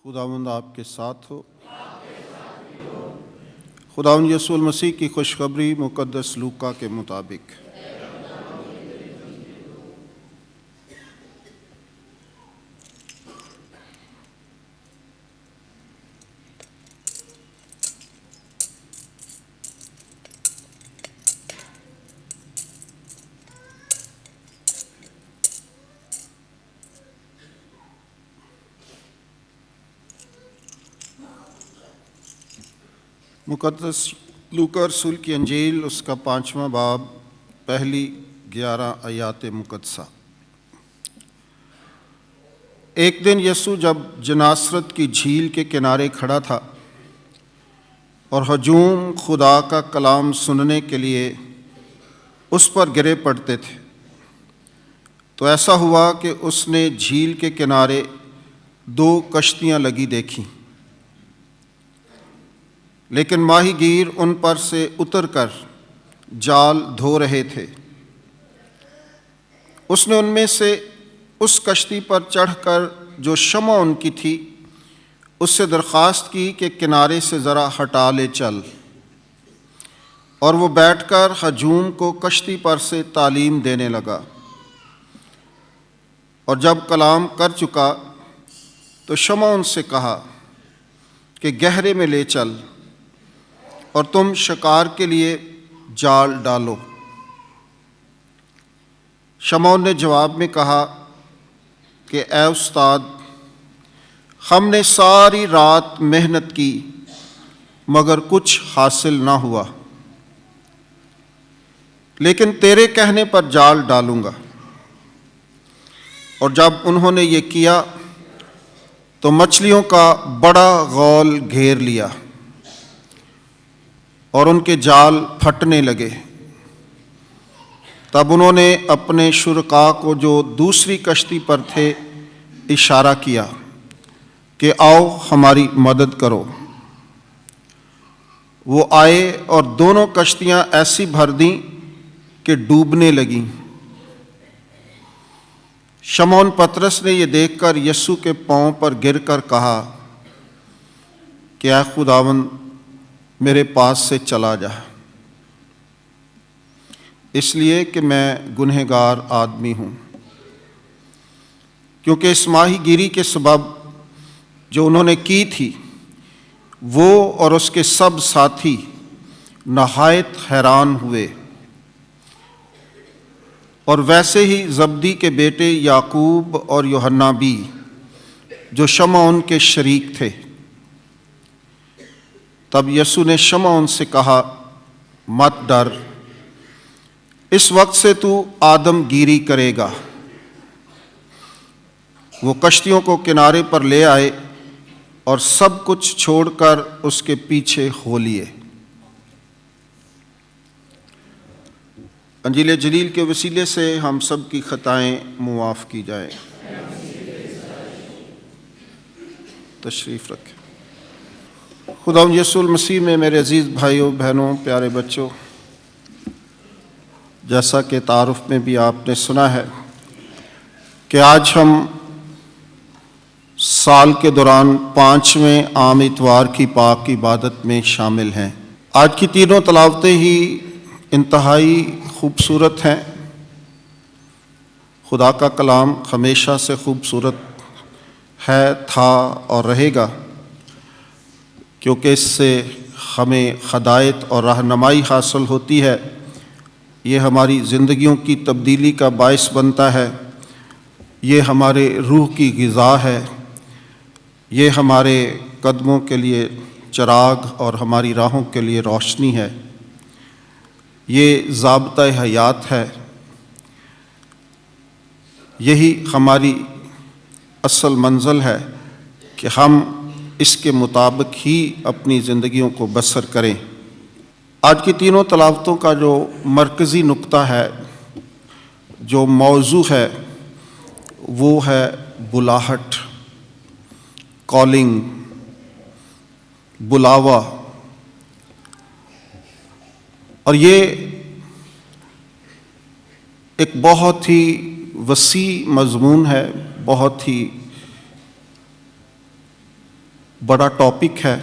خداوند آپ کے ساتھ ہو۔ خداوند یسوع المسیح کی خوشخبری مقدس لوکا کے مطابق۔ مقدس لوکا رسول کی انجیل، اس کا 5واں باب، پہلی 11 آیات مقدسہ۔ ایک دن یسوع جب جناسرت کی جھیل کے کنارے کھڑا تھا اور ہجوم خدا کا کلام سننے کے لیے اس پر گرے پڑتے تھے، تو ایسا ہوا کہ اس نے جھیل کے کنارے 2 کشتیاں لگی دیکھیں، لیکن ماہی گیر ان پر سے اتر کر جال دھو رہے تھے۔ اس نے ان میں سے اس کشتی پر چڑھ کر جو شمع ان کی تھی اس سے درخواست کی کہ کنارے سے ذرا ہٹا لے چل، اور وہ بیٹھ کر ہجوم کو کشتی پر سے تعلیم دینے لگا۔ اور جب کلام کر چکا تو شمع ان سے کہا کہ گہرے میں لے چل اور تم شکار کے لیے جال ڈالو۔ شمعون نے جواب میں کہا کہ اے استاد، ہم نے ساری رات محنت کی مگر کچھ حاصل نہ ہوا، لیکن تیرے کہنے پر جال ڈالوں گا۔ اور جب انہوں نے یہ کیا تو مچھلیوں کا بڑا غول گھیر لیا اور ان کے جال پھٹنے لگے۔ تب انہوں نے اپنے شرکاء کو جو دوسری کشتی پر تھے اشارہ کیا کہ آؤ ہماری مدد کرو۔ وہ آئے اور دونوں کشتیاں ایسی بھر دیں کہ ڈوبنے لگیں۔ شمعون پطرس نے یہ دیکھ کر یسوع کے پاؤں پر گر کر کہا کہ اے خداوند، میرے پاس سے چلا جا، اس لیے کہ میں گنہگار آدمی ہوں۔ کیونکہ اس ماہی گیری کے سبب جو انہوں نے کی تھی، وہ اور اس کے سب ساتھی نہایت حیران ہوئے۔ اور ویسے ہی زبدی کے بیٹے یعقوب اور یوحنا بھی، جو شمعون کے شریک تھے۔ تب یسوع نے شمعون سے کہا، مت ڈر، اس وقت سے تو آدم گیری کرے گا۔ وہ کشتیوں کو کنارے پر لے آئے اور سب کچھ چھوڑ کر اس کے پیچھے ہو لیے۔ انجیل جلیل کے وسیلے سے ہم سب کی خطائیں معاف کی جائیں۔ تشریف رکھیں۔ خداوند یسوع المسیح میں میرے عزیز بھائیوں، بہنوں، پیارے بچوں، جیسا کہ تعارف میں بھی آپ نے سنا ہے کہ آج ہم سال کے دوران 5ویں عام اتوار کی پاک عبادت میں شامل ہیں۔ آج کی تینوں تلاوتیں ہی انتہائی خوبصورت ہیں۔ خدا کا کلام ہمیشہ سے خوبصورت ہے، تھا اور رہے گا، کیونکہ اس سے ہمیں ہدایت اور رہنمائی حاصل ہوتی ہے۔ یہ ہماری زندگیوں کی تبدیلی کا باعث بنتا ہے، یہ ہمارے روح کی غذا ہے، یہ ہمارے قدموں کے لیے چراغ اور ہماری راہوں کے لیے روشنی ہے، یہ ضابطۂ حیات ہے۔ یہی ہماری اصل منزل ہے کہ ہم اس کے مطابق ہی اپنی زندگیوں کو بسر کریں۔ آج کی تینوں تلاوتوں کا جو مرکزی نقطہ ہے، جو موضوع ہے، وہ ہے بلاہٹ، کالنگ، بلاوا، اور یہ ایک بہت ہی وسیع مضمون ہے، بہت ہی بڑا ٹاپک ہے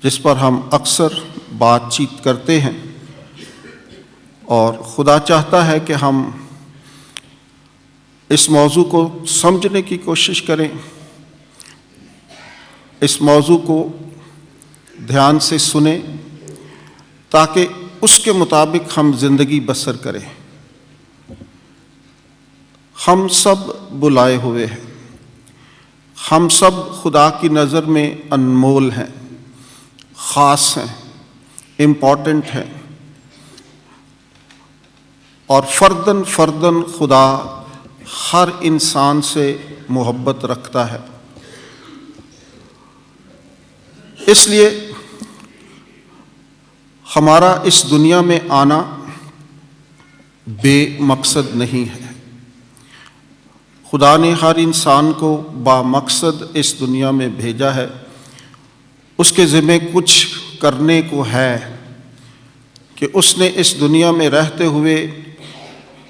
جس پر ہم اکثر بات چیت کرتے ہیں، اور خدا چاہتا ہے کہ ہم اس موضوع کو سمجھنے کی کوشش کریں، اس موضوع کو دھیان سے سنیں تاکہ اس کے مطابق ہم زندگی بسر کریں۔ ہم سب بلائے ہوئے ہیں، ہم سب خدا کی نظر میں انمول ہیں، خاص ہیں، امپورٹنٹ ہیں، اور فرداً فرداً خدا ہر انسان سے محبت رکھتا ہے۔ اس لیے ہمارا اس دنیا میں آنا بے مقصد نہیں ہے۔ خدا نے ہر انسان کو با مقصد اس دنیا میں بھیجا ہے، اس کے ذمہ کچھ کرنے کو ہے کہ اس نے اس دنیا میں رہتے ہوئے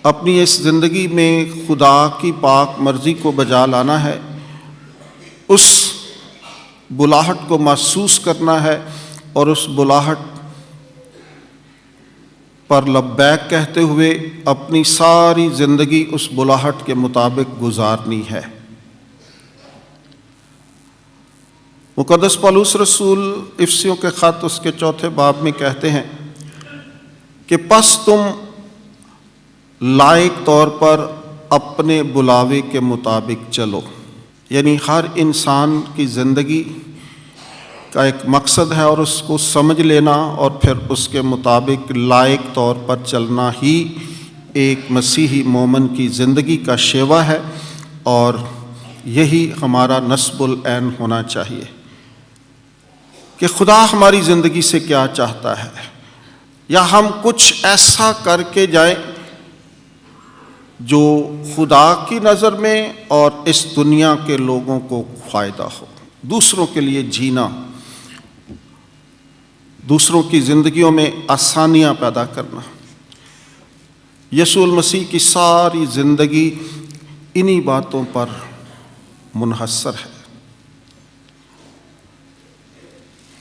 اپنی اس زندگی میں خدا کی پاک مرضی کو بجا لانا ہے، اس بلاہٹ کو محسوس کرنا ہے اور اس بلاہٹ پر لبیک کہتے ہوئے اپنی ساری زندگی اس بلاہٹ کے مطابق گزارنی ہے۔ مقدس پولس رسول افسیوں کے خط اس کے 4 باب میں کہتے ہیں کہ پس تم لائق طور پر اپنے بلاوے کے مطابق چلو، یعنی ہر انسان کی زندگی کا ایک مقصد ہے اور اس کو سمجھ لینا اور پھر اس کے مطابق لائق طور پر چلنا ہی ایک مسیحی مومن کی زندگی کا شیوا ہے، اور یہی ہمارا نصب العین ہونا چاہیے کہ خدا ہماری زندگی سے کیا چاہتا ہے، یا ہم کچھ ایسا کر کے جائیں جو خدا کی نظر میں اور اس دنیا کے لوگوں کو فائدہ ہو، دوسروں کے لیے جینا، دوسروں کی زندگیوں میں آسانیاں پیدا کرنا۔ یسوع المسیح کی ساری زندگی انہی باتوں پر منحصر ہے۔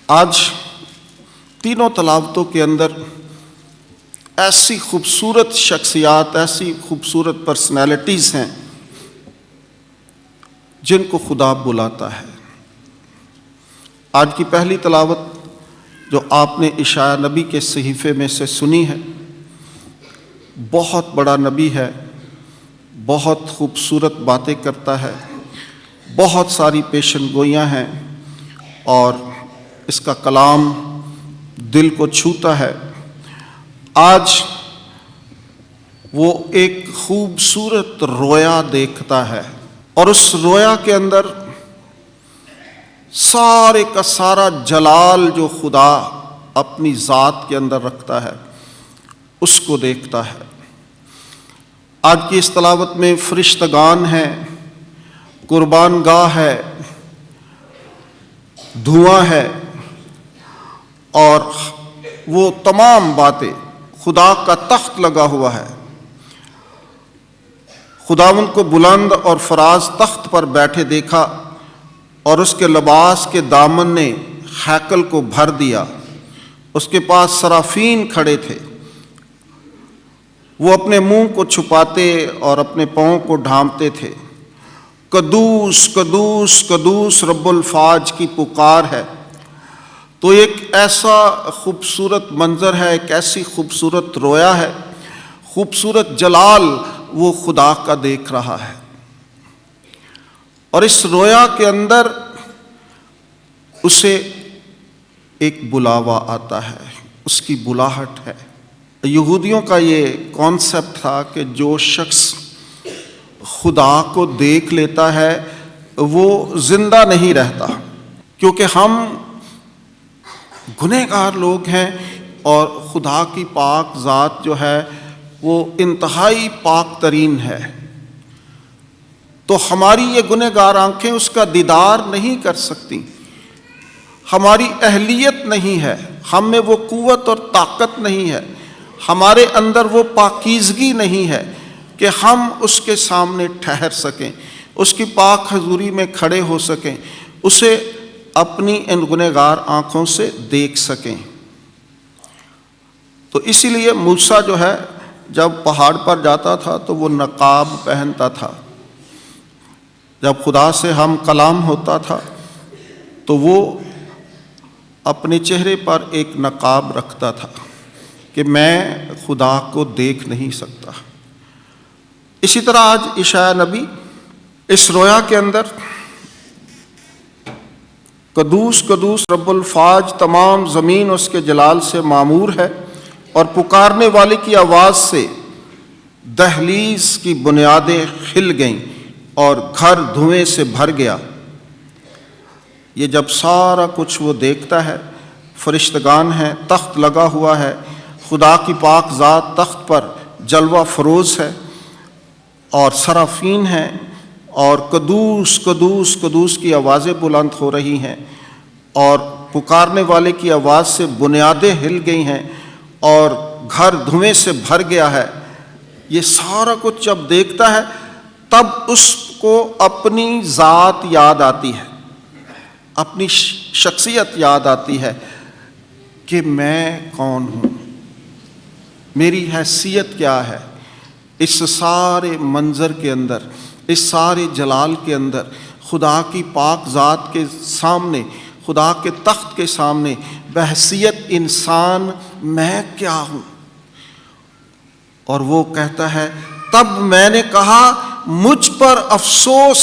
آج تینوں تلاوتوں کے اندر ایسی خوبصورت شخصیات، ایسی خوبصورت پرسنالٹیز ہیں جن کو خدا بلاتا ہے۔ آج کی پہلی تلاوت جو آپ نے اشعیا نبی کے صحیفے میں سے سنی ہے، بہت بڑا نبی ہے، بہت خوبصورت باتیں کرتا ہے، بہت ساری پیشن گوئیاں ہیں، اور اس کا کلام دل کو چھوتا ہے۔ آج وہ ایک خوبصورت رویا دیکھتا ہے، اور اس رویا کے اندر سارے کا سارا جلال جو خدا اپنی ذات کے اندر رکھتا ہے اس کو دیکھتا ہے۔ آج کی اس تلاوت میں فرشتگان ہیں، قربان گاہ ہے، دھواں ہے، اور وہ تمام باتیں، خدا کا تخت لگا ہوا ہے، خداوند کو بلند اور فراز تخت پر بیٹھے دیکھا، اور اس کے لباس کے دامن نے ہیکل کو بھر دیا۔ اس کے پاس صرافین کھڑے تھے، وہ اپنے منہ کو چھپاتے اور اپنے پاؤں کو ڈھانپتے تھے۔ قدوس قدوس قدوس رب الفاج کی پکار ہے۔ تو ایک ایسا خوبصورت منظر ہے، ایک ایسی خوبصورت رویا ہے، خوبصورت جلال وہ خدا کا دیکھ رہا ہے، اور اس رویا کے اندر اسے ایک بلاوا آتا ہے، اس کی بلاہٹ ہے۔ یہودیوں کا یہ کانسیپٹ تھا کہ جو شخص خدا کو دیکھ لیتا ہے وہ زندہ نہیں رہتا، کیونکہ ہم گنہگار لوگ ہیں، اور خدا کی پاک ذات جو ہے وہ انتہائی پاک ترین ہے، تو ہماری یہ گنہگار آنکھیں اس کا دیدار نہیں کر سکتی۔ ہماری اہلیت نہیں ہے، ہم میں وہ قوت اور طاقت نہیں ہے، ہمارے اندر وہ پاکیزگی نہیں ہے کہ ہم اس کے سامنے ٹھہر سکیں، اس کی پاک حضوری میں کھڑے ہو سکیں، اسے اپنی ان گنہگار آنکھوں سے دیکھ سکیں۔ تو اسی لیے موسیٰ جو ہے جب پہاڑ پر جاتا تھا تو وہ نقاب پہنتا تھا، جب خدا سے ہم کلام ہوتا تھا تو وہ اپنے چہرے پر ایک نقاب رکھتا تھا کہ میں خدا کو دیکھ نہیں سکتا۔ اسی طرح آج اشعیاء نبی اس رویا کے اندر قدوس قدوس رب الفاج، تمام زمین اس کے جلال سے معمور ہے، اور پکارنے والے کی آواز سے دہلیز کی بنیادیں ہل گئیں اور گھر دھوئیں سے بھر گیا۔ یہ جب سارا کچھ وہ دیکھتا ہے، فرشتگان ہیں، تخت لگا ہوا ہے، خدا کی پاک ذات تخت پر جلوہ فروز ہے، اور صرافین ہیں، اور قدوس قدوس قدوس کی آوازیں بلند ہو رہی ہیں، اور پکارنے والے کی آواز سے بنیادیں ہل گئی ہیں اور گھر دھوئیں سے بھر گیا ہے۔ یہ سارا کچھ جب دیکھتا ہے تب اس کو اپنی ذات یاد آتی ہے، اپنی شخصیت یاد آتی ہے کہ میں کون ہوں، میری حیثیت کیا ہے اس سارے منظر کے اندر، اس سارے جلال کے اندر، خدا کی پاک ذات کے سامنے، خدا کے تخت کے سامنے بحیثیت انسان میں کیا ہوں۔ اور وہ کہتا ہے تب میں نے کہا مجھ پر افسوس،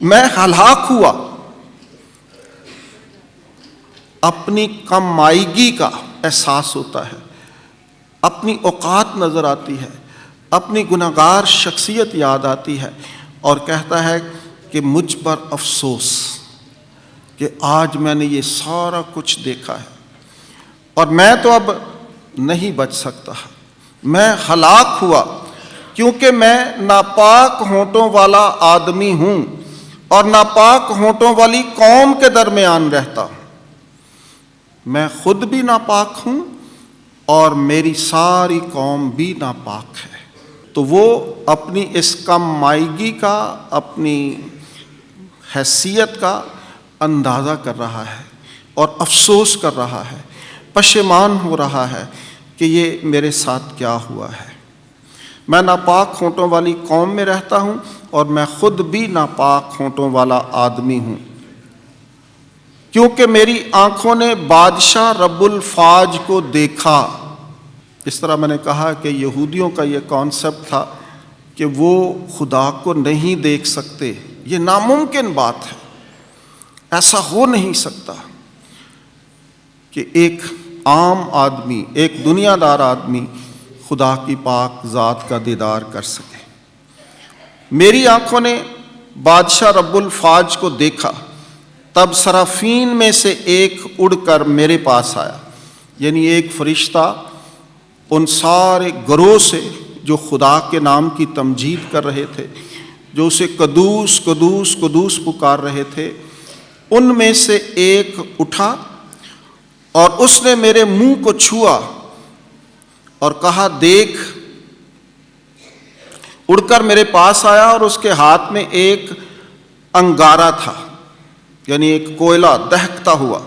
میں ہلاک ہوا۔ اپنی کم مائیگی کا احساس ہوتا ہے، اپنی اوقات نظر آتی ہے، اپنی گناہگار شخصیت یاد آتی ہے، اور کہتا ہے کہ مجھ پر افسوس کہ آج میں نے یہ سارا کچھ دیکھا ہے اور میں تو اب نہیں بچ سکتا، میں ہلاک ہوا، کیونکہ میں ناپاک ہونٹوں والا آدمی ہوں اور ناپاک ہونٹوں والی قوم کے درمیان رہتا ہوں۔ میں خود بھی ناپاک ہوں اور میری ساری قوم بھی ناپاک ہے۔ تو وہ اپنی اس کم مائیگی کا، اپنی حیثیت کا اندازہ کر رہا ہے اور افسوس کر رہا ہے، پشیمان ہو رہا ہے کہ یہ میرے ساتھ کیا ہوا ہے۔ میں ناپاک ہونٹوں والی قوم میں رہتا ہوں اور میں خود بھی ناپاک ہونٹوں والا آدمی ہوں، کیونکہ میری آنکھوں نے بادشاہ رب الفاج کو دیکھا۔ اس طرح میں نے کہا کہ یہودیوں کا یہ کانسیپٹ تھا کہ وہ خدا کو نہیں دیکھ سکتے، یہ ناممکن بات ہے، ایسا ہو نہیں سکتا کہ ایک عام آدمی، ایک دنیا دار آدمی خدا کی پاک ذات کا دیدار کر سکے۔ میری آنکھوں نے بادشاہ رب الفاج کو دیکھا، تب صرافین میں سے ایک اڑ کر میرے پاس آیا، یعنی ایک فرشتہ ان سارے گروہ سے جو خدا کے نام کی تمجید کر رہے تھے، جو اسے قدوس قدوس قدوس پکار رہے تھے، ان میں سے ایک اٹھا اور اس نے میرے منہ کو چھوا اور کہا دیکھ۔ اڑ کر میرے پاس آیا اور اس کے ہاتھ میں ایک انگارہ تھا، یعنی ایک کوئلہ دہکتا ہوا،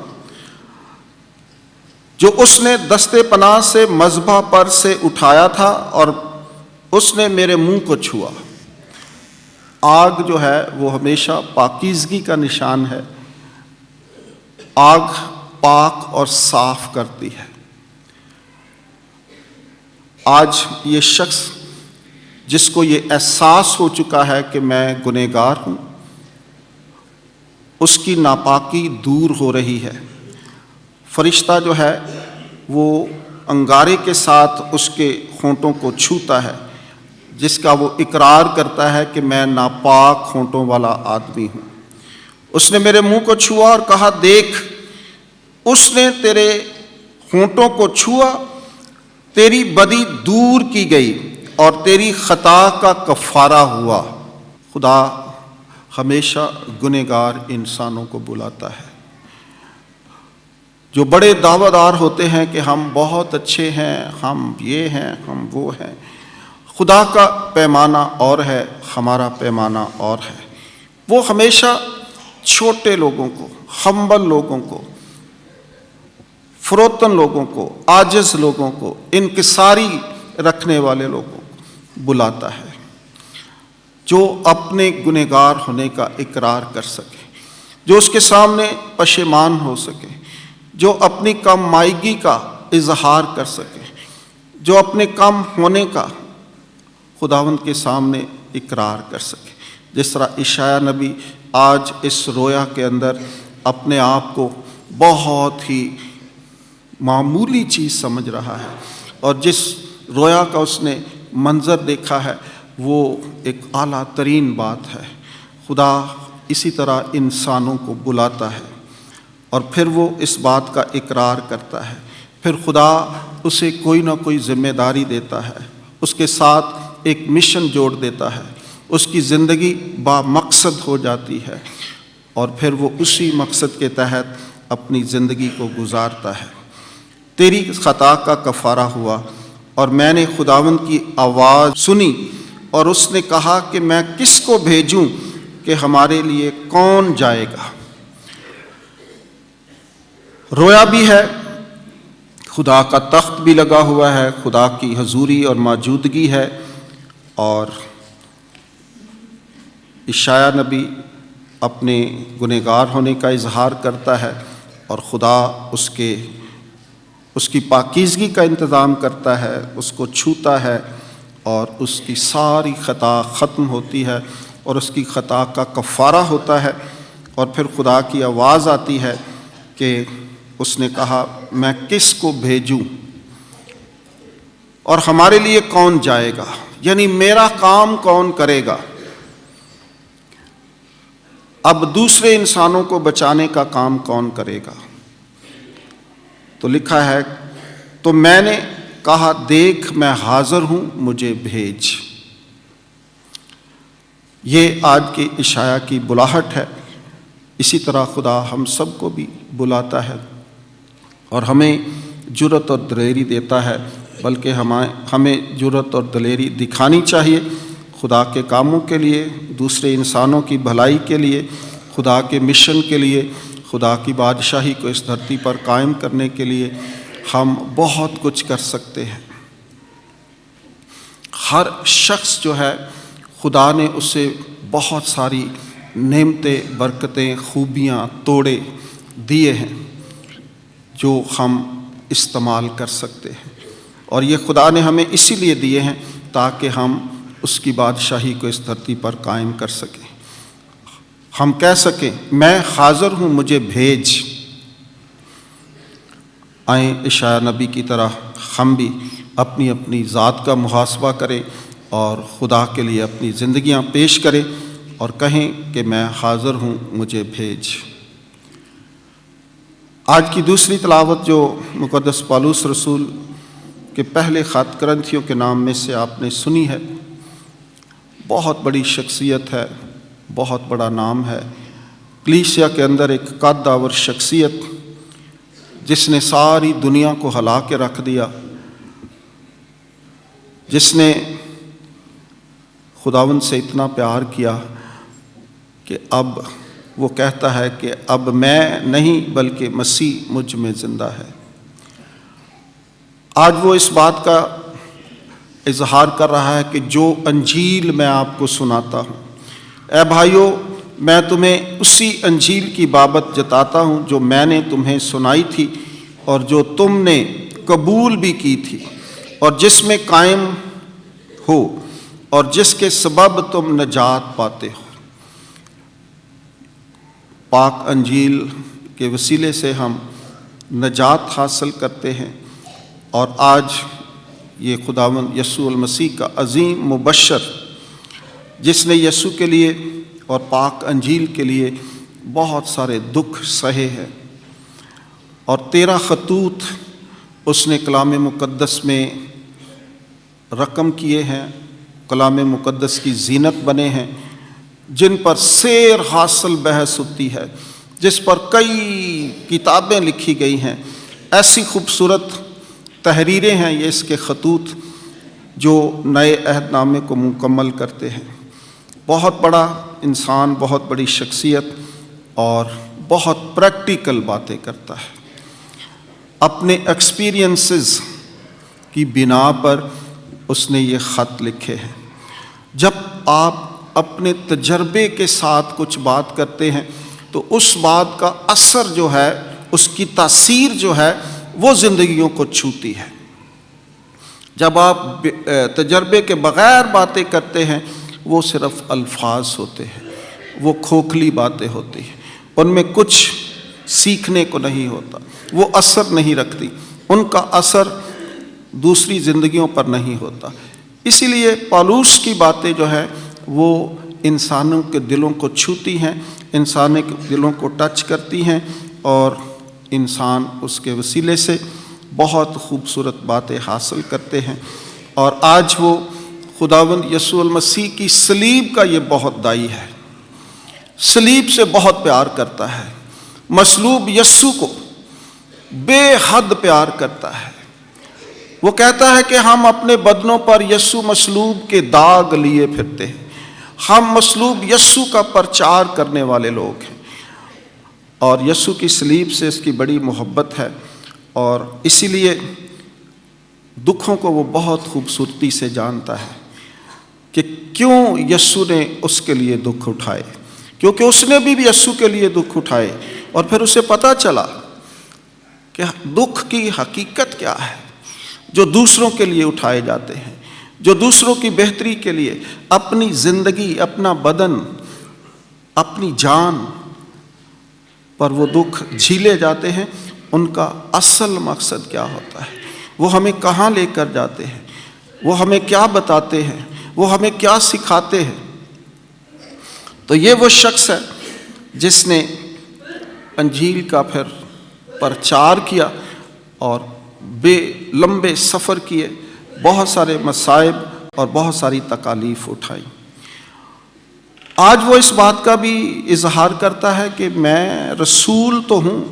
جو اس نے دستے پناہ سے مذبح پر سے اٹھایا تھا، اور اس نے میرے منہ کو چھوا۔ آگ جو ہے وہ ہمیشہ پاکیزگی کا نشان ہے، آگ پاک اور صاف کرتی ہے۔ آج یہ شخص جس کو یہ احساس ہو چکا ہے کہ میں گنہگار ہوں، اس کی ناپاکی دور ہو رہی ہے۔ فرشتہ جو ہے وہ انگارے کے ساتھ اس کے ہونٹوں کو چھوتا ہے، جس کا وہ اقرار کرتا ہے کہ میں ناپاک ہونٹوں والا آدمی ہوں۔ اس نے میرے منہ کو چھوا اور کہا دیکھ، اس نے تیرے ہونٹوں کو چھوا، تیری بدی دور کی گئی اور تیری خطا کا کفارہ ہوا۔ خدا ہمیشہ گنہگار انسانوں کو بلاتا ہے۔ جو بڑے دعویدار ہوتے ہیں کہ ہم بہت اچھے ہیں، ہم یہ ہیں، ہم وہ ہیں، خدا کا پیمانہ اور ہے، ہمارا پیمانہ اور ہے۔ وہ ہمیشہ چھوٹے لوگوں کو، ہمبل لوگوں کو، فروتن لوگوں کو، عاجز لوگوں کو، انکساری رکھنے والے لوگوں کو بلاتا ہے، جو اپنے گنہگار ہونے کا اقرار کر سکے، جو اس کے سامنے پشیمان ہو سکے، جو اپنی کم مائیگی کا اظہار کر سکے، جو اپنے کم ہونے کا خداوند کے سامنے اقرار کر سکے۔ جس طرح اشعیاء نبی آج اس رویا کے اندر اپنے آپ کو بہت ہی معمولی چیز سمجھ رہا ہے، اور جس رویا کا اس نے منظر دیکھا ہے وہ ایک اعلیٰ ترین بات ہے۔ خدا اسی طرح انسانوں کو بلاتا ہے اور پھر وہ اس بات کا اقرار کرتا ہے، پھر خدا اسے کوئی نہ کوئی ذمہ داری دیتا ہے، اس کے ساتھ ایک مشن جوڑ دیتا ہے، اس کی زندگی با مقصد ہو جاتی ہے، اور پھر وہ اسی مقصد کے تحت اپنی زندگی کو گزارتا ہے۔ تیری خطا کا کفارہ ہوا، اور میں نے خداوند کی آواز سنی، اور اس نے کہا کہ میں کس کو بھیجوں کہ ہمارے لیے کون جائے گا۔ رویا بھی ہے، خدا کا تخت بھی لگا ہوا ہے، خدا کی حضوری اور موجودگی ہے، اور اشعیاء نبی اپنے گنہگار ہونے کا اظہار کرتا ہے، اور خدا اس کی پاکیزگی کا انتظام کرتا ہے، اس کو چھوتا ہے، اور اس کی ساری خطا ختم ہوتی ہے، اور اس کی خطا کا کفارہ ہوتا ہے، اور پھر خدا کی آواز آتی ہے کہ اس نے کہا میں کس کو بھیجوں اور ہمارے لیے کون جائے گا، یعنی میرا کام کون کرے گا۔ اب دوسرے انسانوں کو بچانے کا کام کون کرے گا؟ تو لکھا ہے تو میں نے کہا دیکھ میں حاضر ہوں، مجھے بھیج۔ یہ آج کی اشعیاء کی بلاہٹ ہے۔ اسی طرح خدا ہم سب کو بھی بلاتا ہے اور ہمیں جرأت اور دلیری دیتا ہے، بلکہ ہمیں جرأت اور دلیری دکھانی چاہیے خدا کے کاموں کے لیے، دوسرے انسانوں کی بھلائی کے لیے، خدا کے مشن کے لیے، خدا کی بادشاہی کو اس دھرتی پر قائم کرنے کے لیے ہم بہت کچھ کر سکتے ہیں۔ ہر شخص جو ہے خدا نے اسے بہت ساری نعمتیں، برکتیں، خوبیاں، توڑے دیے ہیں جو ہم استعمال کر سکتے ہیں، اور یہ خدا نے ہمیں اسی لیے دیے ہیں تاکہ ہم اس کی بادشاہی کو اس دھرتی پر قائم کر سکیں، ہم کہہ سکیں میں حاضر ہوں، مجھے بھیج۔ آئیں اشعیاء نبی کی طرح ہم بھی اپنی اپنی ذات کا محاسبہ کریں اور خدا کے لیے اپنی زندگیاں پیش کریں اور کہیں کہ میں حاضر ہوں، مجھے بھیج۔ آج کی دوسری تلاوت جو مقدس پالوس رسول کے پہلے خط کرنتھیوں کے نام میں سے آپ نے سنی ہے، بہت بڑی شخصیت ہے، بہت بڑا نام ہے، کلیسیا کے اندر ایک قد آور شخصیت جس نے ساری دنیا کو ہلا کے رکھ دیا، جس نے خداوند سے اتنا پیار کیا کہ اب وہ کہتا ہے کہ اب میں نہیں بلکہ مسیح مجھ میں زندہ ہے۔ آج وہ اس بات کا اظہار کر رہا ہے کہ جو انجیل میں آپ کو سناتا ہوں، اے بھائیو میں تمہیں اسی انجیل کی بابت جتاتا ہوں جو میں نے تمہیں سنائی تھی اور جو تم نے قبول بھی کی تھی اور جس میں قائم ہو اور جس کے سبب تم نجات پاتے ہو۔ پاک انجیل کے وسیلے سے ہم نجات حاصل کرتے ہیں، اور آج یہ خداوند یسوع المسیح کا عظیم مبشر جس نے یسوع کے لیے اور پاک انجیل کے لیے بہت سارے دکھ سہے ہیں، اور 13 خطوط اس نے کلام مقدس میں رقم کیے ہیں، کلام مقدس کی زینت بنے ہیں، جن پر سیر حاصل بحث ہوتی ہے جس پر کئی کتابیں لکھی گئی ہیں، ایسی خوبصورت تحریریں ہیں یہ اس کے خطوط جو نئے عہد نامے کو مکمل کرتے ہیں۔ بہت بڑا انسان، بہت بڑی شخصیت اور بہت پریکٹیکل باتیں کرتا ہے۔ اپنے ایکسپیرینسز کی بنا پر اس نے یہ خط لکھے ہیں۔ جب آپ اپنے تجربے کے ساتھ کچھ بات کرتے ہیں تو اس بات کا اثر جو ہے، اس کی تاثیر جو ہے وہ زندگیوں کو چھوتی ہے۔ جب آپ تجربے کے بغیر باتیں کرتے ہیں وہ صرف الفاظ ہوتے ہیں، وہ کھوکھلی باتیں ہوتی ہیں، ان میں کچھ سیکھنے کو نہیں ہوتا، وہ اثر نہیں رکھتی، ان کا اثر دوسری زندگیوں پر نہیں ہوتا۔ اسی لیے پالوس کی باتیں جو ہے وہ انسانوں کے دلوں کو چھوتی ہیں، انسانوں کے دلوں کو ٹچ کرتی ہیں، اور انسان اس کے وسیلے سے بہت خوبصورت باتیں حاصل کرتے ہیں۔ اور آج وہ خداوند یسوع المسیح کی صلیب کا یہ بہت دائی ہے، صلیب سے بہت پیار کرتا ہے، مصلوب یسوع کو بے حد پیار کرتا ہے۔ وہ کہتا ہے کہ ہم اپنے بدنوں پر یسوع مصلوب کے داغ لیے پھرتے ہیں، ہم مصلوب یسوع کا پرچار کرنے والے لوگ ہیں، اور یسوع کی صلیب سے اس کی بڑی محبت ہے، اور اسی لیے دکھوں کو وہ بہت خوبصورتی سے جانتا ہے کہ کیوں یسوع نے اس کے لیے دکھ اٹھائے، کیونکہ اس نے بھی یسوع کے لیے دکھ اٹھائے، اور پھر اسے پتہ چلا کہ دکھ کی حقیقت کیا ہے، جو دوسروں کے لیے اٹھائے جاتے ہیں، جو دوسروں کی بہتری کے لیے اپنی زندگی، اپنا بدن، اپنی جان پر وہ دکھ جھیلے جاتے ہیں، ان کا اصل مقصد کیا ہوتا ہے، وہ ہمیں کہاں لے کر جاتے ہیں، وہ ہمیں کیا بتاتے ہیں، وہ ہمیں کیا سکھاتے ہیں۔ تو یہ وہ شخص ہے جس نے انجیل کا پھر پرچار کیا اور لمبے سفر کیے، بہت سارے مصائب اور بہت ساری تکالیف اٹھائی۔ آج وہ اس بات کا بھی اظہار کرتا ہے کہ میں رسول تو ہوں،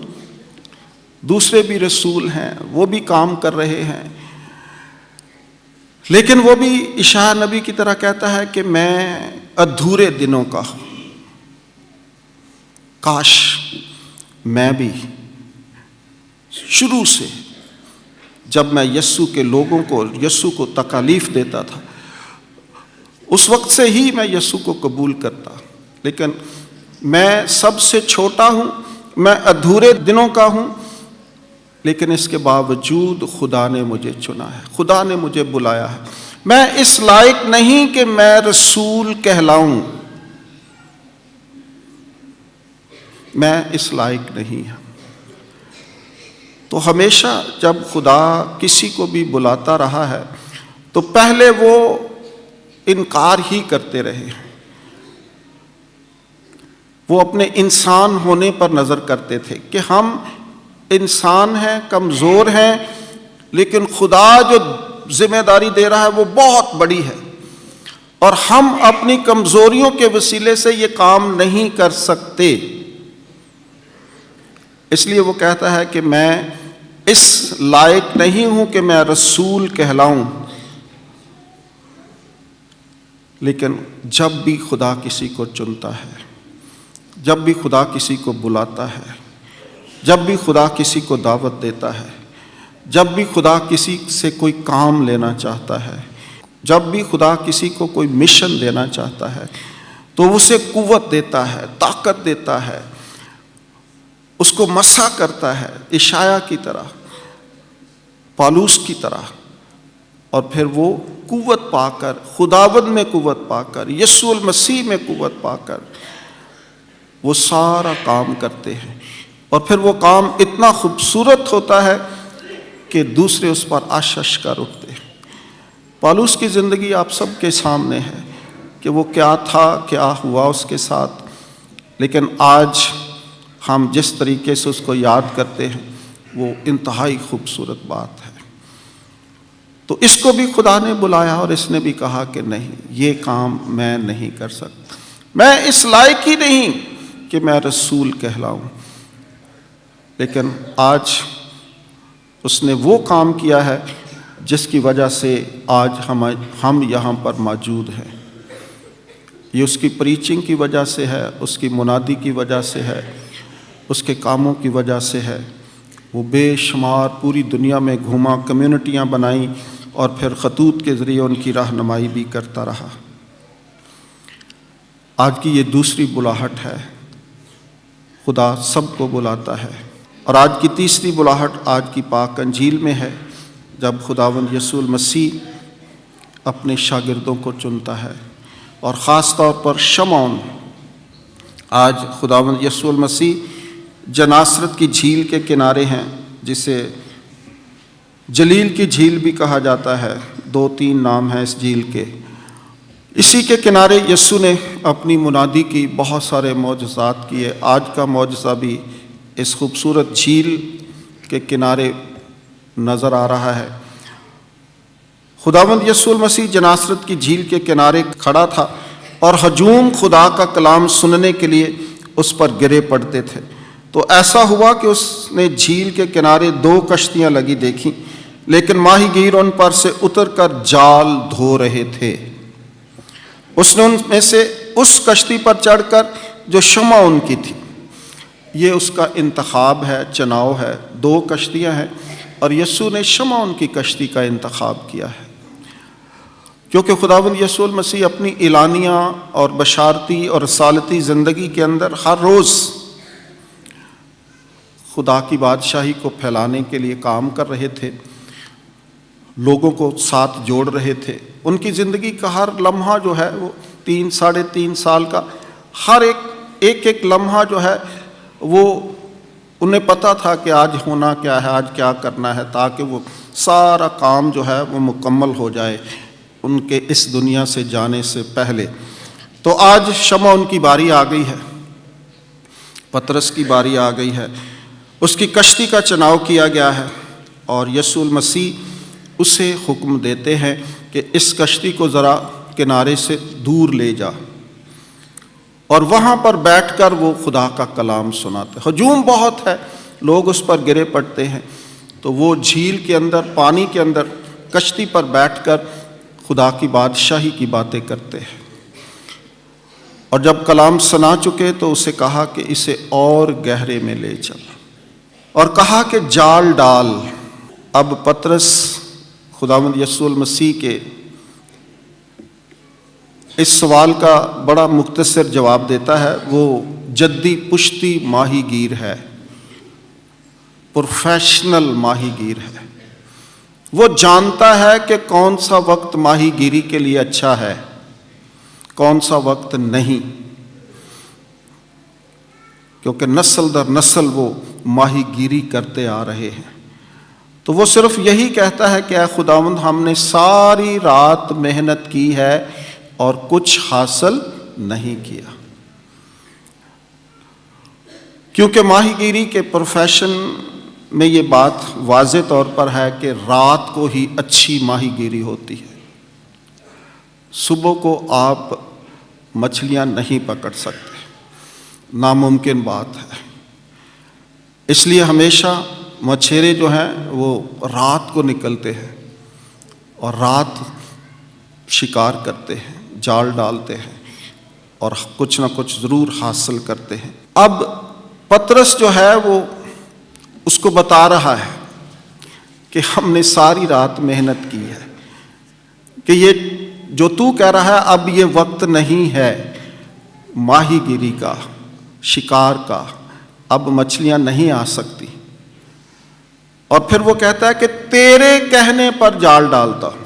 دوسرے بھی رسول ہیں، وہ بھی کام کر رہے ہیں، لیکن وہ بھی اشعیاء نبی کی طرح کہتا ہے کہ میں ادھورے دنوں کا ہوں، کاش میں بھی شروع سے جب میں یسوع کے لوگوں کو، یسوع کو تکالیف دیتا تھا، اس وقت سے ہی میں یسوع کو قبول کرتا، لیکن میں سب سے چھوٹا ہوں، میں ادھورے دنوں کا ہوں، لیکن اس کے باوجود خدا نے مجھے چنا ہے، خدا نے مجھے بلایا ہے۔ میں اس لائق نہیں کہ میں رسول کہلاؤں، میں اس لائق نہیں ہوں۔ تو ہمیشہ جب خدا کسی کو بھی بلاتا رہا ہے تو پہلے وہ انکار ہی کرتے رہے ہیں، وہ اپنے انسان ہونے پر نظر کرتے تھے کہ ہم انسان ہیں، کمزور ہیں، لیکن خدا جو ذمہ داری دے رہا ہے وہ بہت بڑی ہے، اور ہم اپنی کمزوریوں کے وسیلے سے یہ کام نہیں کر سکتے۔ اس لیے وہ کہتا ہے کہ میں اس لائق نہیں ہوں کہ میں رسول کہلاؤں، لیکن جب بھی خدا کسی کو چنتا ہے، جب بھی خدا کسی کو بلاتا ہے، جب بھی خدا کسی کو دعوت دیتا ہے، جب بھی خدا کسی سے کوئی کام لینا چاہتا ہے، جب بھی خدا کسی کو کوئی مشن دینا چاہتا ہے تو اسے قوت دیتا ہے، طاقت دیتا ہے، اس کو مسح کرتا ہے، اشعیاء کی طرح، پالوس کی طرح، اور پھر وہ قوت پا کر، خداوند میں قوت پا کر، یسوع المسیح میں قوت پا کر وہ سارا کام کرتے ہیں، اور پھر وہ کام اتنا خوبصورت ہوتا ہے کہ دوسرے اس پر آشش کر اٹھتے ہیں۔ پالوس کی زندگی آپ سب کے سامنے ہے کہ وہ کیا تھا، کیا ہوا اس کے ساتھ، لیکن آج ہم جس طریقے سے اس کو یاد کرتے ہیں وہ انتہائی خوبصورت بات ہے۔ تو اس کو بھی خدا نے بلایا اور اس نے بھی کہا کہ نہیں، یہ کام میں نہیں کر سکتا، میں اس لائق ہی نہیں کہ میں رسول کہلاؤں، لیکن آج اس نے وہ کام کیا ہے جس کی وجہ سے آج ہم یہاں پر موجود ہیں۔ یہ اس کی پریچنگ کی وجہ سے ہے، اس کی منادی کی وجہ سے ہے، اس کے کاموں کی وجہ سے ہے۔ وہ بے شمار پوری دنیا میں گھوما، کمیونٹیاں بنائیں، اور پھر خطوط کے ذریعے ان کی رہنمائی بھی کرتا رہا۔ آج کی یہ دوسری بلاہٹ ہے، خدا سب کو بلاتا ہے، اور آج کی تیسری بلاہٹ آج کی پاک انجیل میں ہے، جب خداوند یسوع المسیح اپنے شاگردوں کو چنتا ہے، اور خاص طور پر شمعون۔ آج خداوند یسوع المسیح جناسرت کی جھیل کے کنارے ہیں، جسے جلیل کی جھیل بھی کہا جاتا ہے، 2-3 نام ہیں اس جھیل کے۔ اسی کے کنارے یسوع نے اپنی منادی کی، بہت سارے معجزات کیے۔ آج کا معجزہ بھی اس خوبصورت جھیل کے کنارے نظر آ رہا ہے۔ خداوند یسوع المسیح جناسرت کی جھیل کے کنارے کھڑا تھا، اور ہجوم خدا کا کلام سننے کے لیے اس پر گرے پڑتے تھے۔ تو ایسا ہوا کہ اس نے جھیل کے کنارے 2 کشتیاں لگی دیکھیں، لیکن ماہی گیر ان پر سے اتر کر جال دھو رہے تھے۔ اس نے ان میں سے اس کشتی پر چڑھ کر جو شمعون کی تھی، یہ اس کا انتخاب ہے، چناؤ ہے۔ 2 کشتیاں ہیں، اور یسوع نے شمعون کی کشتی کا انتخاب کیا ہے، کیونکہ خداوند یسوع المسیح اپنی اعلانیہ اور بشارتی اور رسالتی زندگی کے اندر ہر روز خدا کی بادشاہی کو پھیلانے کے لیے کام کر رہے تھے، لوگوں کو ساتھ جوڑ رہے تھے۔ ان کی زندگی کا ہر لمحہ جو ہے وہ 3-3.5 سال کا ہر ایک لمحہ جو ہے وہ انہیں پتہ تھا کہ آج ہونا کیا ہے، آج کیا کرنا ہے، تاکہ وہ سارا کام جو ہے وہ مکمل ہو جائے ان کے اس دنیا سے جانے سے پہلے۔ تو آج شمعون کی باری آ گئی ہے، پطرس کی باری آ گئی ہے، اس کی کشتی کا چناؤ کیا گیا ہے، اور یسوع المسیح اسے حکم دیتے ہیں کہ اس کشتی کو ذرا کنارے سے دور لے جا، اور وہاں پر بیٹھ کر وہ خدا کا کلام سناتے۔ ہجوم بہت ہے، لوگ اس پر گرے پڑتے ہیں، تو وہ جھیل کے اندر، پانی کے اندر کشتی پر بیٹھ کر خدا کی بادشاہی کی باتیں کرتے ہیں۔ اور جب کلام سنا چکے تو اسے کہا کہ اسے اور گہرے میں لے چل، اور کہا کہ جال ڈال۔ اب پطرس خداوند یسوع المسیح کے اس سوال کا بڑا مختصر جواب دیتا ہے۔ وہ جدی پشتی ماہی گیر ہے، پروفیشنل ماہی گیر ہے۔ وہ جانتا ہے کہ کون سا وقت ماہی گیری کے لیے اچھا ہے، کون سا وقت نہیں، کیونکہ نسل در نسل وہ ماہی گیری کرتے آ رہے ہیں۔ تو وہ صرف یہی کہتا ہے کہ اے خداوند، ہم نے ساری رات محنت کی ہے اور کچھ حاصل نہیں کیا۔ کیونکہ ماہی گیری کے پروفیشن میں یہ بات واضح طور پر ہے کہ رات کو ہی اچھی ماہی گیری ہوتی ہے، صبح کو آپ مچھلیاں نہیں پکڑ سکتے، ناممکن بات ہے۔ اس لیے ہمیشہ مچھیرے جو ہیں وہ رات کو نکلتے ہیں اور رات شکار کرتے ہیں، جال ڈالتے ہیں، اور کچھ نہ کچھ ضرور حاصل کرتے ہیں۔ اب پطرس جو ہے وہ اس کو بتا رہا ہے کہ ہم نے ساری رات محنت کی ہے، کہ یہ جو تو کہہ رہا ہے اب یہ وقت نہیں ہے ماہی گیری کا، شکار کا، اب مچھلیاں نہیں آ سکتی۔ اور پھر وہ کہتا ہے کہ تیرے کہنے پر جال ڈالتا ہوں،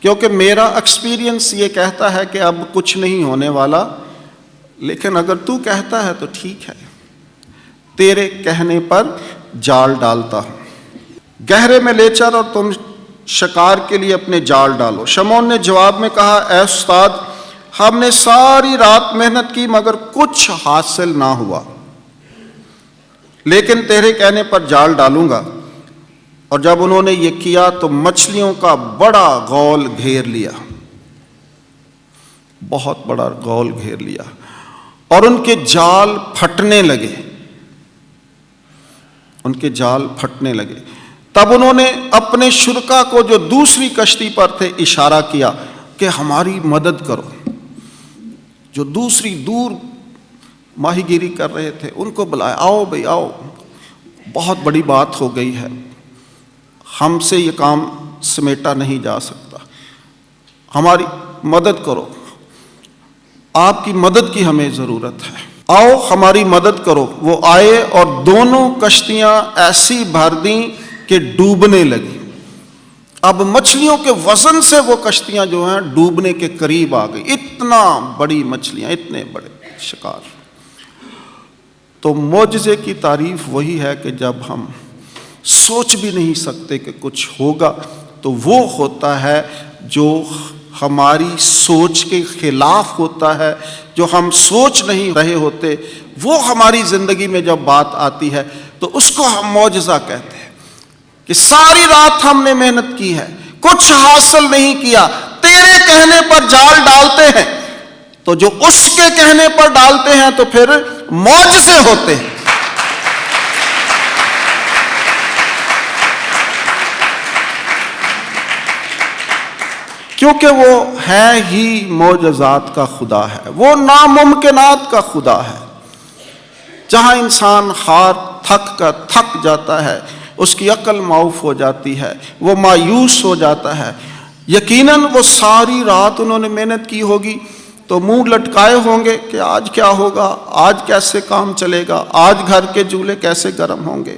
کیونکہ میرا ایکسپیرینس یہ کہتا ہے کہ اب کچھ نہیں ہونے والا، لیکن اگر تو کہتا ہے تو ٹھیک ہے، تیرے کہنے پر جال ڈالتا ہوں۔ گہرے میں لے چل اور تم شکار کے لیے اپنے جال ڈالو۔ شمعون نے جواب میں کہا، اے استاد، ہم نے ساری رات محنت کی مگر کچھ حاصل نہ ہوا، لیکن تیرے کہنے پر جال ڈالوں گا۔ اور جب انہوں نے یہ کیا تو مچھلیوں کا بڑا غول گھیر لیا، بہت بڑا غول گھیر لیا اور ان کے جال پھٹنے لگے، ان کے جال پھٹنے لگے۔ تب انہوں نے اپنے شرکا کو جو دوسری کشتی پر تھے اشارہ کیا کہ ہماری مدد کرو۔ جو دوسری دور ماہی گیری کر رہے تھے ان کو بلایا، آؤ بھائی آؤ، بہت بڑی بات ہو گئی ہے، ہم سے یہ کام سمیٹا نہیں جا سکتا، ہماری مدد کرو، آپ کی مدد کی ہمیں ضرورت ہے، آؤ ہماری مدد کرو۔ وہ آئے اور دونوں کشتیاں ایسی بھر دیں کہ ڈوبنے لگی۔ اب مچھلیوں کے وزن سے وہ کشتیاں جو ہیں ڈوبنے کے قریب آ گئی، اتنا بڑی مچھلیاں، اتنے بڑے شکار۔ تو معجزے کی تعریف وہی ہے کہ جب ہم سوچ بھی نہیں سکتے کہ کچھ ہوگا تو وہ ہوتا ہے جو ہماری سوچ کے خلاف ہوتا ہے، جو ہم سوچ نہیں رہے ہوتے، وہ ہماری زندگی میں جب بات آتی ہے تو اس کو ہم معجزہ کہتے ہیں۔ کہ ساری رات ہم نے محنت کی ہے، کچھ حاصل نہیں کیا، تیرے کہنے پر جال ڈالتے ہیں، تو جو اس کے کہنے پر ڈالتے ہیں تو پھر معجزے ہوتے ہیں۔ کیونکہ وہ ہے ہی معجزات کا خدا ہے، وہ ناممکنات کا خدا ہے۔ جہاں انسان ہار تھک جاتا ہے، اس کی عقل معاف ہو جاتی ہے، وہ مایوس ہو جاتا ہے۔ یقیناً وہ ساری رات انہوں نے محنت کی ہوگی تو منہ لٹکائے ہوں گے کہ آج کیا ہوگا، آج کیسے کام چلے گا، آج گھر کے چولہے کیسے گرم ہوں گے،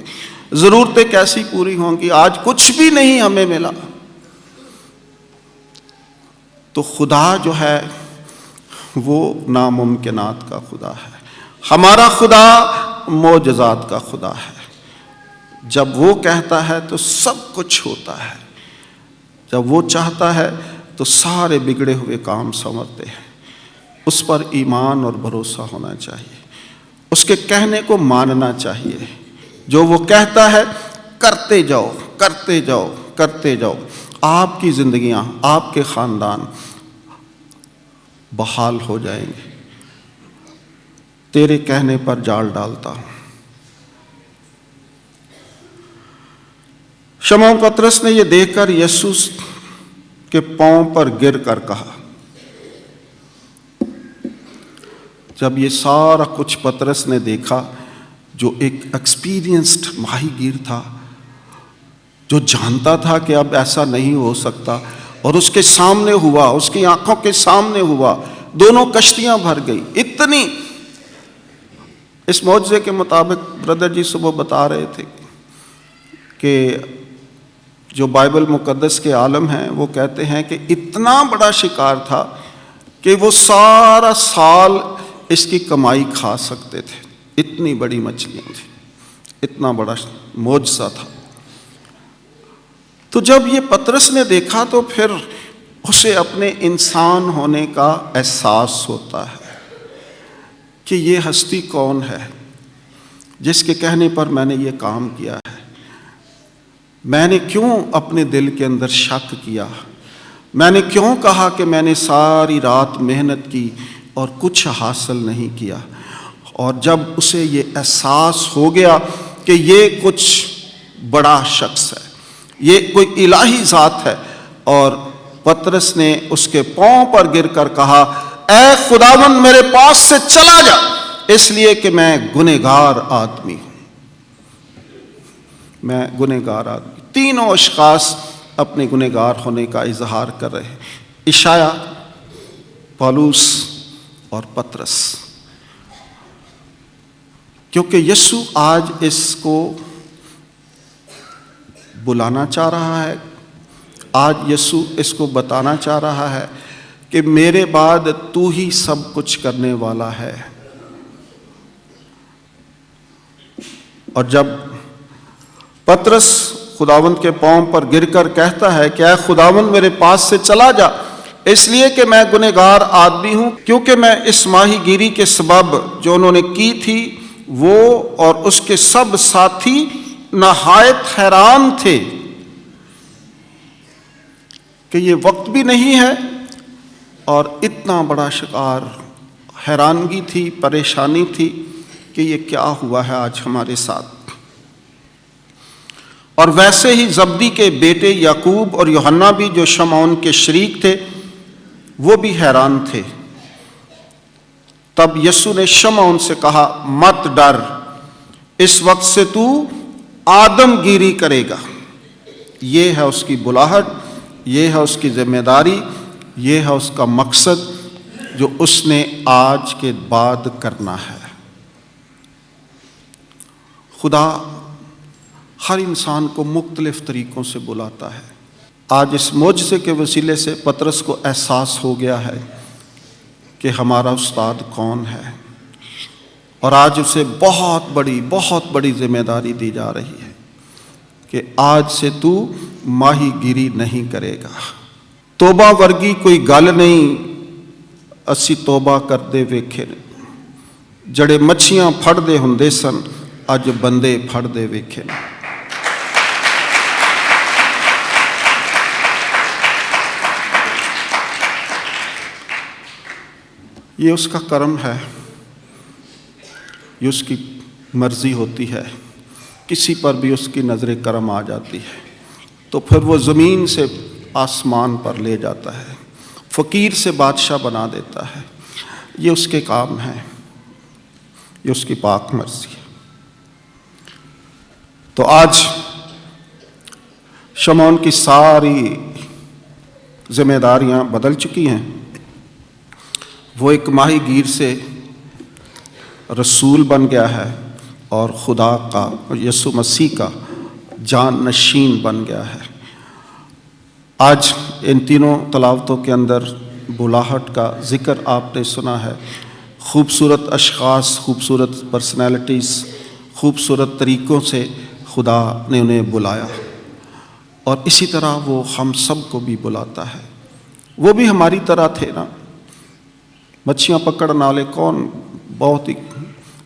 ضرورتیں کیسی پوری ہوں گی، آج کچھ بھی نہیں ہمیں ملا۔ تو خدا جو ہے وہ ناممکنات کا خدا ہے، ہمارا خدا معجزات کا خدا ہے۔ جب وہ کہتا ہے تو سب کچھ ہوتا ہے، جب وہ چاہتا ہے تو سارے بگڑے ہوئے کام سنورتے ہیں۔ اس پر ایمان اور بھروسہ ہونا چاہیے، اس کے کہنے کو ماننا چاہیے۔ جو وہ کہتا ہے کرتے جاؤ کرتے جاؤ کرتے جاؤ، آپ کی زندگیاں، آپ کے خاندان بحال ہو جائیں گے۔ تیرے کہنے پر جال ڈالتا ہوں۔ شمعون پطرس نے یہ دیکھ کر یسوع کے پاؤں پر گر کر کہا۔ جب یہ سارا کچھ پطرس نے دیکھا، جو ایک ایکسپیرینسڈ ماہی گیر تھا، جو جانتا تھا کہ اب ایسا نہیں ہو سکتا، اور اس کے سامنے ہوا، اس کی آنکھوں کے سامنے ہوا، دونوں کشتیاں بھر گئی۔ اتنی، اس معجزے کے مطابق بردر جی صبح بتا رہے تھے کہ جو بائبل مقدس کے عالم ہیں وہ کہتے ہیں کہ اتنا بڑا شکار تھا کہ وہ سارا سال اس کی کمائی کھا سکتے تھے، اتنی بڑی مچھلیاں تھیں، اتنا بڑا معجزہ تھا۔ تو جب یہ پطرس نے دیکھا تو پھر اسے اپنے انسان ہونے کا احساس ہوتا ہے کہ یہ ہستی کون ہے جس کے کہنے پر میں نے یہ کام کیا ہے، میں نے کیوں اپنے دل کے اندر شک کیا، میں نے کیوں کہا کہ میں نے ساری رات محنت کی اور کچھ حاصل نہیں کیا۔ اور جب اسے یہ احساس ہو گیا کہ یہ کچھ بڑا شخص ہے، یہ کوئی الہی ذات ہے، اور پطرس نے اس کے پاؤں پر گر کر کہا، اے خداوند میرے پاس سے چلا جا، اس لیے کہ میں گنہگار آدمی ہوں، میں گنہگار آدمی۔ تینوں اشخاص اپنے گنہگار ہونے کا اظہار کر رہے ہیں، اشعیا، پولس اور پطرس، کیونکہ یسوع آج اس کو بلانا چاہ رہا ہے، آج یسوع اس کو بتانا چاہ رہا ہے کہ میرے بعد تو ہی سب کچھ کرنے والا ہے۔ اور جب پطرس خداوند کے پاؤں پر گر کر کہتا ہے کہ اے خداوند میرے پاس سے چلا جا، اس لیے کہ میں گنہگار آدمی ہوں، کیونکہ میں اس ماہی گیری کے سبب جو انہوں نے کی تھی وہ اور اس کے سب ساتھی نہایت حیران تھے کہ یہ وقت بھی نہیں ہے اور اتنا بڑا شکار، حیرانگی تھی، پریشانی تھی کہ یہ کیا ہوا ہے آج ہمارے ساتھ۔ اور ویسے ہی زبدی کے بیٹے یعقوب اور یوحنا بھی، جو شمعون کے شریک تھے، وہ بھی حیران تھے۔ تب یسوع نے شمعون سے کہا، مت ڈر، اس وقت سے تو آدم گیری کرے گا۔ یہ ہے اس کی بلاہٹ، یہ ہے اس کی ذمہ داری، یہ ہے اس کا مقصد جو اس نے آج کے بعد کرنا ہے۔ خدا ہر انسان کو مختلف طریقوں سے بلاتا ہے۔ آج اس معجزے کے وسیلے سے پطرس کو احساس ہو گیا ہے کہ ہمارا استاد کون ہے، اور آج اسے بہت بڑی ذمہ داری دی جا رہی ہے کہ آج سے تو ماہی گیری نہیں کرے گا۔ توبہ ورگی کوئی گل نہیں، اسی توبہ کردے ویکھے، جڑے مچھیاں پھڑدے ہوندے سن، اج بندے پھڑدے ویکھے۔ یہ اس کا کرم ہے، یہ اس کی مرضی ہوتی ہے۔ کسی پر بھی اس کی نظر کرم آ جاتی ہے تو پھر وہ زمین سے آسمان پر لے جاتا ہے، فقیر سے بادشاہ بنا دیتا ہے۔ یہ اس کے کام ہیں، یہ اس کی پاک مرضی ہے۔ تو آج شمعون کی ساری ذمہ داریاں بدل چکی ہیں۔ وہ ایک ماہی گیر سے رسول بن گیا ہے اور خدا کا، یسوع مسیح کا جان نشین بن گیا ہے۔ آج ان تینوں تلاوتوں کے اندر بلاہٹ کا ذکر آپ نے سنا ہے۔ خوبصورت اشخاص، خوبصورت پرسنالٹیز، خوبصورت طریقوں سے خدا نے انہیں بلایا، اور اسی طرح وہ ہم سب کو بھی بلاتا ہے۔ وہ بھی ہماری طرح تھے نا، مچھیاں پکڑنے والے کون بہت ہی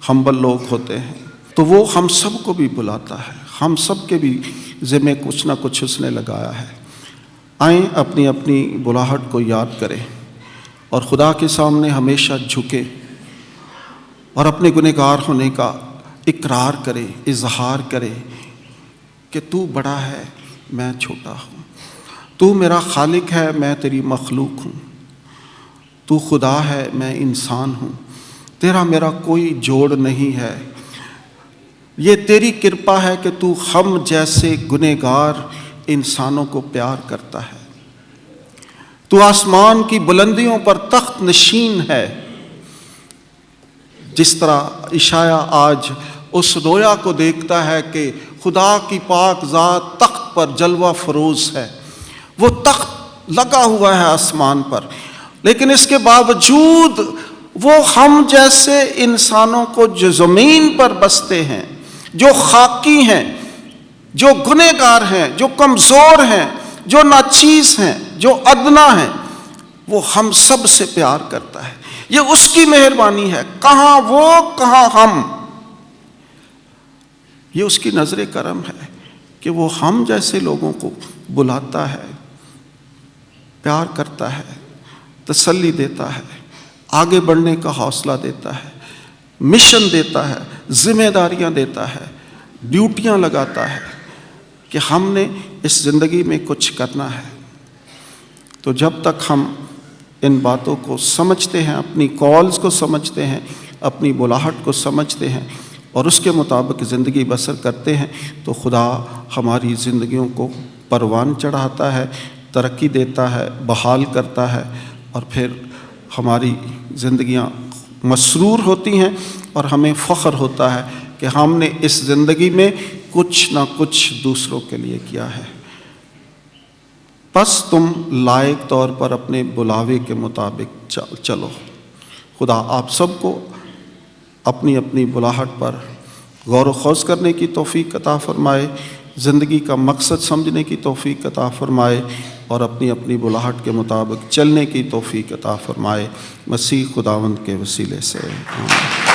ہمبل لوگ ہوتے ہیں، تو وہ ہم سب کو بھی بلاتا ہے۔ ہم سب کے بھی ذمہ کچھ نہ کچھ اس نے لگایا ہے۔ آئیں اپنی اپنی بلاہٹ کو یاد کریں اور خدا کے سامنے ہمیشہ جھکے اور اپنے گنہگار ہونے کا اقرار کرے، اظہار کرے کہ تو بڑا ہے، میں چھوٹا ہوں، تو میرا خالق ہے، میں تیری مخلوق ہوں، تو خدا ہے، میں انسان ہوں، تیرا میرا کوئی جوڑ نہیں ہے۔ یہ تیری کرپا ہے کہ تو ہم جیسے گنہگار انسانوں کو پیار کرتا ہے۔ تو آسمان کی بلندیوں پر تخت نشین ہے، جس طرح عشایہ آج اس رویا کو دیکھتا ہے کہ خدا کی پاک ذات تخت پر جلوہ فروز ہے۔ وہ تخت لگا ہوا ہے آسمان پر، لیکن اس کے باوجود وہ ہم جیسے انسانوں کو جو زمین پر بستے ہیں، جو خاکی ہیں، جو گنہگار ہیں، جو کمزور ہیں، جو ناچیز ہیں، جو ادنا ہیں، وہ ہم سب سے پیار کرتا ہے۔ یہ اس کی مہربانی ہے، کہاں وہ کہاں ہم۔ یہ اس کی نظر کرم ہے کہ وہ ہم جیسے لوگوں کو بلاتا ہے، پیار کرتا ہے، تسلی دیتا ہے، آگے بڑھنے کا حوصلہ دیتا ہے، مشن دیتا ہے، ذمہ داریاں دیتا ہے، ڈیوٹیاں لگاتا ہے کہ ہم نے اس زندگی میں کچھ کرنا ہے۔ تو جب تک ہم ان باتوں کو سمجھتے ہیں، اپنی کالز کو سمجھتے ہیں، اپنی بلاہٹ کو سمجھتے ہیں اور اس کے مطابق زندگی بسر کرتے ہیں، تو خدا ہماری زندگیوں کو پروان چڑھاتا ہے، ترقی دیتا ہے، بحال کرتا ہے، اور پھر ہماری زندگیاں مسرور ہوتی ہیں اور ہمیں فخر ہوتا ہے کہ ہم نے اس زندگی میں کچھ نہ کچھ دوسروں کے لیے کیا ہے۔ بس تم لائق طور پر اپنے بلاوے کے مطابق چلو۔ خدا آپ سب کو اپنی اپنی بلاہٹ پر غور و خوض کرنے کی توفیق عطا فرمائے، زندگی کا مقصد سمجھنے کی توفیق عطا فرمائے اور اپنی اپنی بلاہٹ کے مطابق چلنے کی توفیق عطا فرمائے، مسیح خداوند کے وسیلے سے آمین۔